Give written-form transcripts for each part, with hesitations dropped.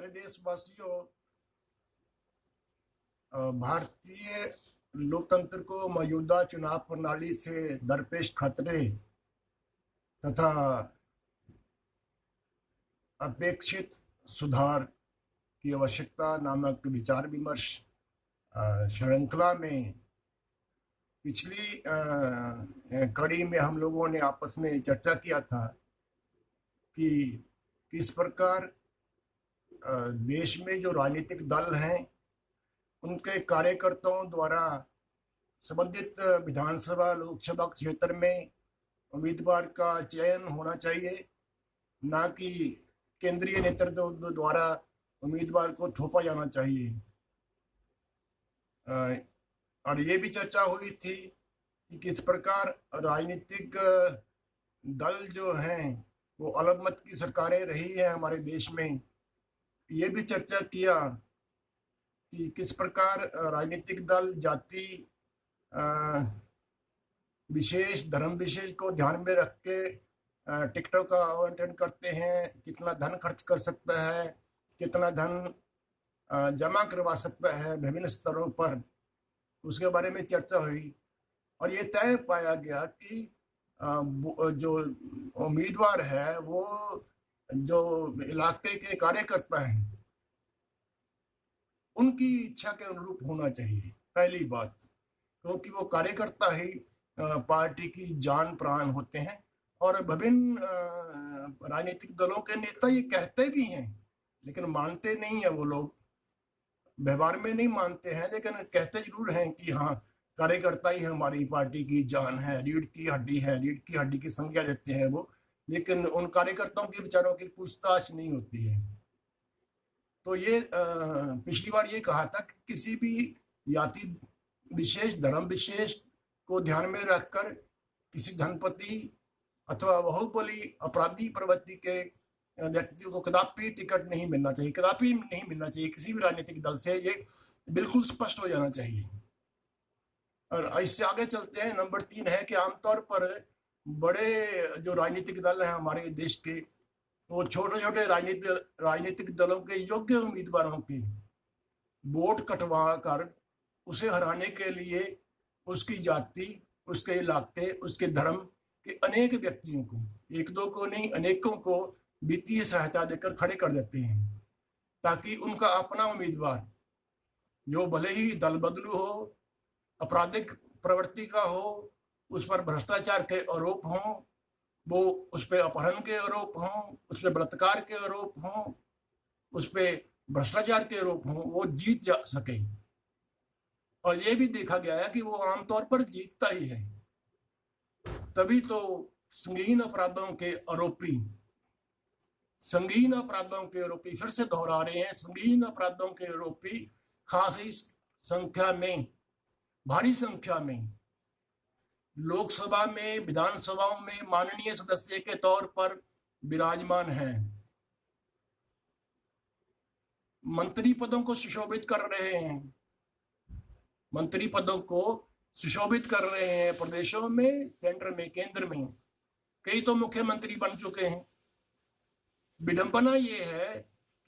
प्यारे देशवासियों, भारतीय लोकतंत्र को मौजूदा चुनाव प्रणाली से दरपेश खतरे तथा अपेक्षित सुधार की आवश्यकता नामक विचार विमर्श श्रृंखला में पिछली कड़ी में हम लोगों ने आपस में चर्चा किया था कि किस प्रकार देश में जो राजनीतिक दल हैं उनके कार्यकर्ताओं द्वारा संबंधित विधानसभा लोकसभा क्षेत्र में उम्मीदवार का चयन होना चाहिए, ना कि केंद्रीय नेतृत्व द्वारा उम्मीदवार को थोपा जाना चाहिए। और ये भी चर्चा हुई थी कि किस प्रकार राजनीतिक दल जो हैं वो अलग मत की सरकारें रही है हमारे देश में। ये भी चर्चा किया कि किस प्रकार राजनीतिक दल जाति विशेष धर्म विशेष को ध्यान में रख के टिकटों का आवंटन करते हैं, कितना धन खर्च कर सकता है, कितना धन जमा करवा सकता है विभिन्न स्तरों पर, उसके बारे में चर्चा हुई। और ये तय पाया गया कि जो उम्मीदवार है वो जो इलाके के कार्यकर्ता हैं उनकी इच्छा के अनुरूप होना चाहिए, पहली बात, क्योंकि वो कार्यकर्ता ही पार्टी की जान प्राण होते हैं। और विभिन्न राजनीतिक दलों के नेता ये कहते भी हैं लेकिन मानते नहीं है, वो लोग व्यवहार में नहीं मानते हैं लेकिन कहते जरूर हैं कि हाँ, कार्यकर्ता ही हमारी पार्टी की जान है, रीढ़ की हड्डी है, रीढ़ की हड्डी की संज्ञा देते हैं वो, लेकिन उन कार्यकर्ताओं के विचारों की पूछताछ नहीं होती है। तो ये पिछली बार ये कहा था कि किसी भी जाति विशेष धर्म विशेष को ध्यान में रखकर किसी धनपति अथवा बाहुबली अपराधी प्रवृत्ति के व्यक्ति को कदापि टिकट नहीं मिलना चाहिए, कदापि नहीं मिलना चाहिए किसी भी राजनीतिक दल से। ये बिल्कुल स्पष्ट हो जाना चाहिए। और इससे आगे चलते हैं, नंबर 3 है कि आमतौर पर बड़े जो राजनीतिक दल हैं हमारे देश के, वो छोटे छोटे राजनीतिक दलों के योग्य उम्मीदवारों की वोट कटवा कर उसे हराने के लिए उसकी जाति, उसके इलाके, उसके धर्म के अनेक व्यक्तियों को, एक दो को नहीं अनेकों को वित्तीय सहायता देकर खड़े कर देते हैं, ताकि उनका अपना उम्मीदवार जो भले ही दल बदलू हो, आपराधिक प्रवृत्ति का हो, उस पर भ्रष्टाचार के आरोप हों, वो उस पर अपहरण के आरोप हों, उस पर बलात्कार के आरोप हों, उस पर भ्रष्टाचार के आरोप हों, वो जीत जा सके। और ये भी देखा गया है कि वो आमतौर पर जीतता ही है। तभी तो संगीन अपराधों के आरोपी फिर से दोहरा रहे हैं, संगीन अपराधों के आरोपी खासी संख्या में, भारी संख्या में लोकसभा में, विधानसभाओं में माननीय सदस्य के तौर पर विराजमान हैं, मंत्री पदों को सुशोभित कर रहे हैं, मंत्री पदों को सुशोभित कर रहे हैं प्रदेशों में, सेंटर में, केंद्र में। कई तो मुख्यमंत्री बन चुके हैं। विडंबना ये है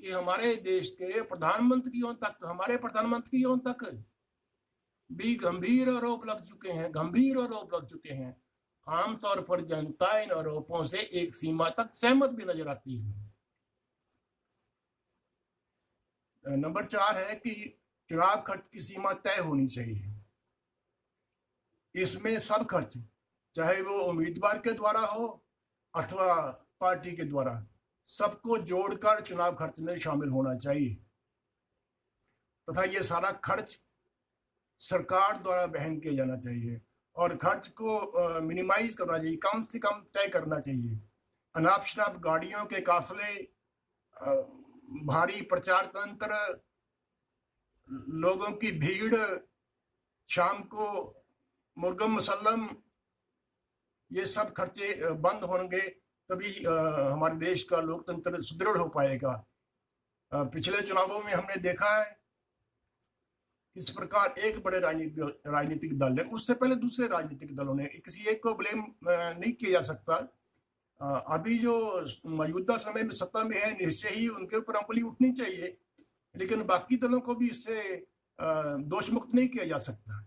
कि हमारे देश के प्रधानमंत्रियों तक, हमारे प्रधानमंत्रियों तक भी गंभीर आरोप लग चुके हैं। आमतौर पर जनता इन आरोपों से एक सीमा तक सहमत भी नजर आती है। नंबर 4 है कि चुनाव खर्च की सीमा तय होनी चाहिए। इसमें सब खर्च, चाहे वो उम्मीदवार के द्वारा हो अथवा पार्टी के द्वारा, सबको जोड़कर चुनाव खर्च में शामिल होना चाहिए तथा ये सारा खर्च सरकार द्वारा वहन किया जाना चाहिए और खर्च को मिनिमाइज करना चाहिए, कम से कम तय करना चाहिए। अनाप शनाप गाड़ियों के काफिले, भारी प्रचार तंत्र, लोगों की भीड़, शाम को मुर्गम मुसल्लम, ये सब खर्चे बंद होंगे तभी हमारे देश का लोकतंत्र सुदृढ़ हो पाएगा। पिछले चुनावों में हमने देखा है किस प्रकार एक बड़े राजनीतिक दल है, उससे पहले दूसरे राजनीतिक दलों ने, किसी एक को ब्लेम नहीं किया जा सकता, अभी जो मौजूदा समय में सत्ता में है, निश्चय ही उनके ऊपर अंगुली उठनी चाहिए, लेकिन बाकी दलों को भी इससे दोष मुक्त नहीं किया जा सकता।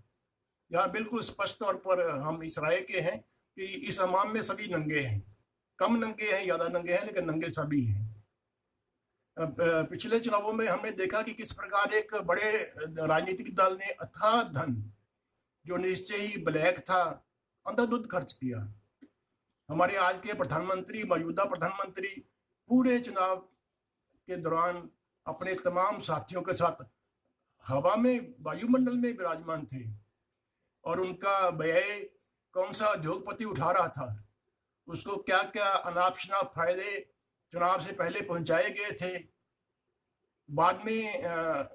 यहाँ बिल्कुल स्पष्ट तौर पर हम इस राय के हैं कि इस अवाम में सभी नंगे हैं, कम नंगे हैं, ज्यादा नंगे हैं, लेकिन नंगे सभी हैं। पिछले चुनावों में हमने देखा कि किस प्रकार एक बड़े राजनीतिक दल ने अथाह धन, जो निश्चय ही ब्लैक था, अंधाधुंध खर्च किया। हमारे आज के प्रधानमंत्री, मौजूदा प्रधानमंत्री पूरे चुनाव के दौरान अपने तमाम साथियों के साथ हवा में, वायुमंडल में विराजमान थे, और उनका व्यय कौन सा उद्योगपति उठा रहा था, उसको क्या क्या अनाप शनाप फायदे चुनाव से पहले पहुंचाए गए थे, बाद में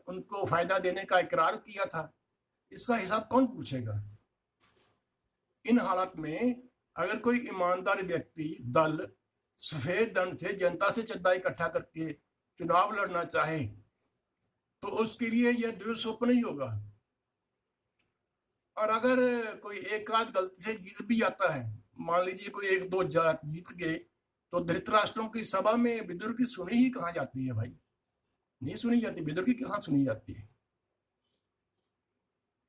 उनको फायदा देने का इकरार किया था, इसका हिसाब कौन पूछेगा? इन हालात में अगर कोई ईमानदार व्यक्ति, दल सफेद दंड से जनता से चंदा इकट्ठा करके चुनाव लड़ना चाहे तो उसके लिए यह दुस्वप्न ही होगा। और अगर कोई एक आध गलती से जीत भी जाता है, मान लीजिए कोई एक दो जीत गए, तो धृतराष्ट्रों की सभा में विदुर की सुनी ही कहाँ जाती है भाई? नहीं सुनी जाती, विदुर की कहाँ सुनी जाती है।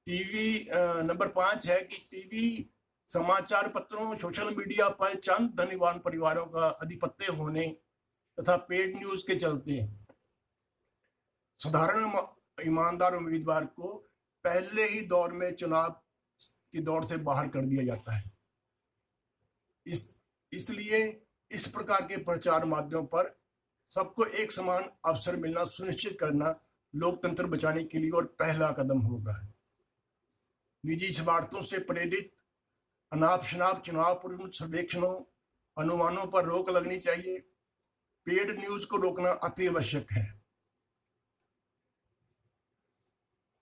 टीवी नंबर 5 है कि टीवी, समाचार पत्रों, सोशल मीडिया पर चंद धनवान परिवारों का आधिपत्य होने तथा पेड न्यूज के चलते साधारण ईमानदार उम्मीदवार को पहले ही दौर में चुनाव की दौड़ से बाहर कर दिया जाता है। इसलिए इस प्रकार के प्रचार माध्यमों पर सबको एक समान अवसर मिलना सुनिश्चित करना लोकतंत्र बचाने के लिए और पहला कदम होगा। निजी स्वार्थों से प्रेरित अनाप शनाप चुनाव पूर्व सर्वेक्षणों, अनुमानों पर रोक लगनी चाहिए। पेड न्यूज को रोकना अति आवश्यक है।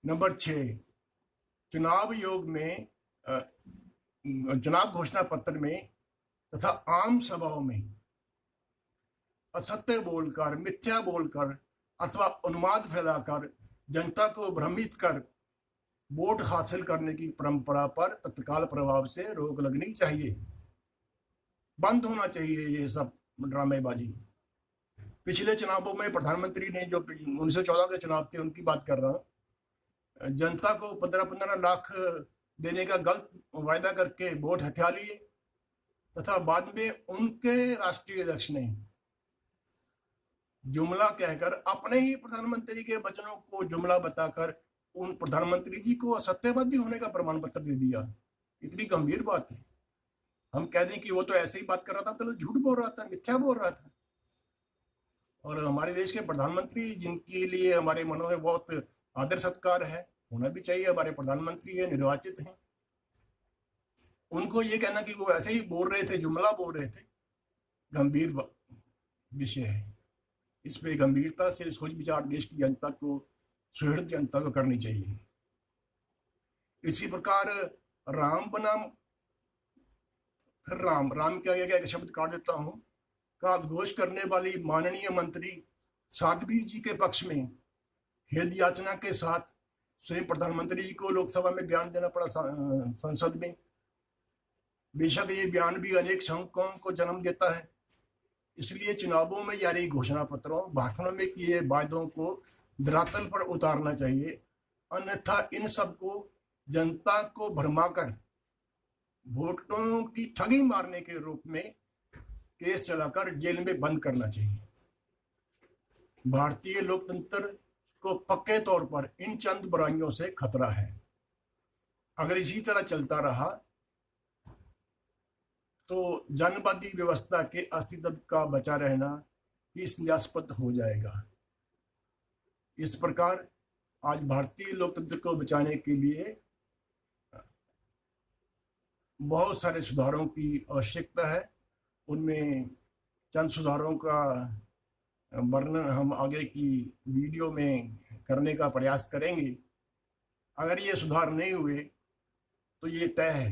नंबर 6, चुनाव योग में, चुनाव घोषणा पत्र में तथा आम सभाओं में असत्य बोलकर, मिथ्या बोलकर अथवा उन्माद फैलाकर जनता को भ्रमित कर वोट हासिल करने की परंपरा पर तत्काल प्रभाव से रोक लगनी चाहिए। बंद होना चाहिए ये सब ड्रामेबाजी। पिछले चुनावों में प्रधानमंत्री ने, जो 1914 के चुनाव थे उनकी बात कर रहा हूं, जनता को 15-15 लाख देने का गलत वायदा करके वोट हथिया लिए तथा बाद में उनके राष्ट्रीय अध्यक्ष ने जुमला कहकर, अपने ही प्रधानमंत्री के वचनों को जुमला बताकर उन प्रधानमंत्री जी को असत्यवादी होने का प्रमाण पत्र दे दिया। इतनी गंभीर बात है। हम कह दें कि वो तो ऐसे ही बात कर रहा था, तो झूठ बोल रहा था, मिथ्या बोल रहा था। और हमारे देश के प्रधानमंत्री, जिनके लिए हमारे मनों में बहुत आदर सत्कार है, होना भी चाहिए, हमारे प्रधानमंत्री है, निर्वाचित हैं, उनको ये कहना कि वो ऐसे ही बोल रहे थे, जुमला बोल रहे थे, गंभीर विषय है। इस पे गंभीरता से सोच विचार देश की जनता को, सुहृद जनता को करनी चाहिए। इसी प्रकार राम बनाम, फिर राम क्या गया, एक शब्द काट देता हूं, का घोष करने वाली माननीय मंत्री साध्वी जी के पक्ष में खेद याचना के साथ स्वयं प्रधानमंत्री जी को लोकसभा में बयान देना पड़ा संसद में। बेशक ये बयान भी अनेक शंकाओं को जन्म देता है, इसलिए चुनावों में जारी घोषणा पत्रों, भाषणों में किए वायदों को धरातल पर उतारना चाहिए, अन्यथा इन सबको जनता को भरमाकर वोटों की ठगी मारने के रूप में केस चलाकर जेल में बंद करना चाहिए। भारतीय लोकतंत्र को पक्के तौर पर इन चंद बुराइयों से खतरा है। अगर इसी तरह चलता रहा तो जनवादी व्यवस्था के अस्तित्व का बचा रहना ही संदेहास्पद हो जाएगा। इस प्रकार आज भारतीय लोकतंत्र को बचाने के लिए बहुत सारे सुधारों की आवश्यकता है। उनमें चंद सुधारों का वर्णन हम आगे की वीडियो में करने का प्रयास करेंगे। अगर ये सुधार नहीं हुए तो ये तय है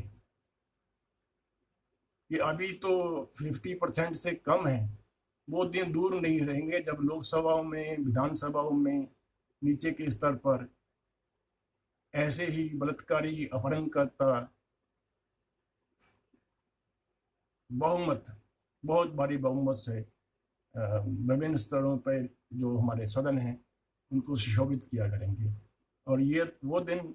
कि अभी तो 50% से कम है, वो दिन दूर नहीं रहेंगे जब लोकसभाओं में, विधानसभाओं में, नीचे के स्तर पर ऐसे ही बलात्कारी, अपहरणकर्ता बहुमत बहुत भारी बहुमत से विभिन्न स्तरों पर जो हमारे सदन हैं उनको सुशोभित किया करेंगे। और ये वो दिन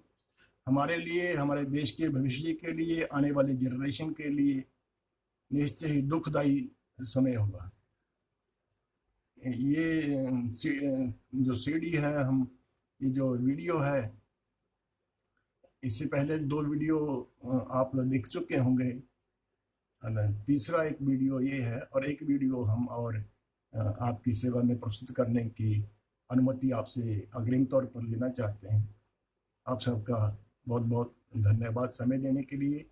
हमारे लिए, हमारे देश के भविष्य के लिए, आने वाली जनरेशन के लिए निश्चय ही दुखदायी समय होगा। ये जो सीडी है, ये जो वीडियो है, इससे पहले 2 वीडियो आप लोग देख चुके होंगे। तीसरा एक वीडियो ये है, और एक वीडियो हम और आपकी सेवा में प्रस्तुत करने की अनुमति आपसे अग्रिम तौर पर लेना चाहते हैं। आप सबका बहुत बहुत धन्यवाद समय देने के लिए,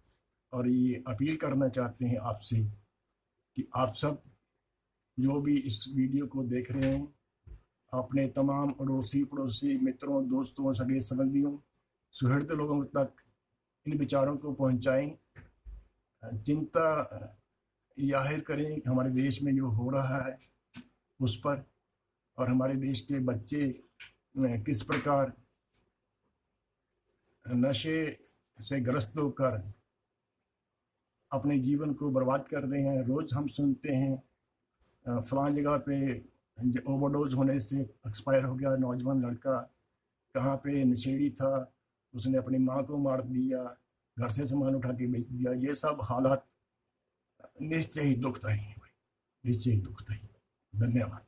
और ये अपील करना चाहते हैं आपसे कि आप सब जो भी इस वीडियो को देख रहे हैं, अपने तमाम अड़ोसी पड़ोसी मित्रों, दोस्तों, सगे संबंधियों, सुहृद लोगों तक इन विचारों को पहुंचाएं, चिंता जाहिर करें हमारे देश में जो हो रहा है उस पर, और हमारे देश के बच्चे किस प्रकार नशे से ग्रस्त होकर अपने जीवन को बर्बाद कर रहे हैं। रोज़ हम सुनते हैं फलां जगह पे ओवरडोज होने से एक्सपायर हो गया नौजवान लड़का, कहाँ पे नशेड़ी था, उसने अपनी माँ को मार दिया, घर से सामान उठा के बेच दिया। ये सब हालात निश्चय ही दुखदायी है, निश्चय ही दुखदायी। धन्यवाद।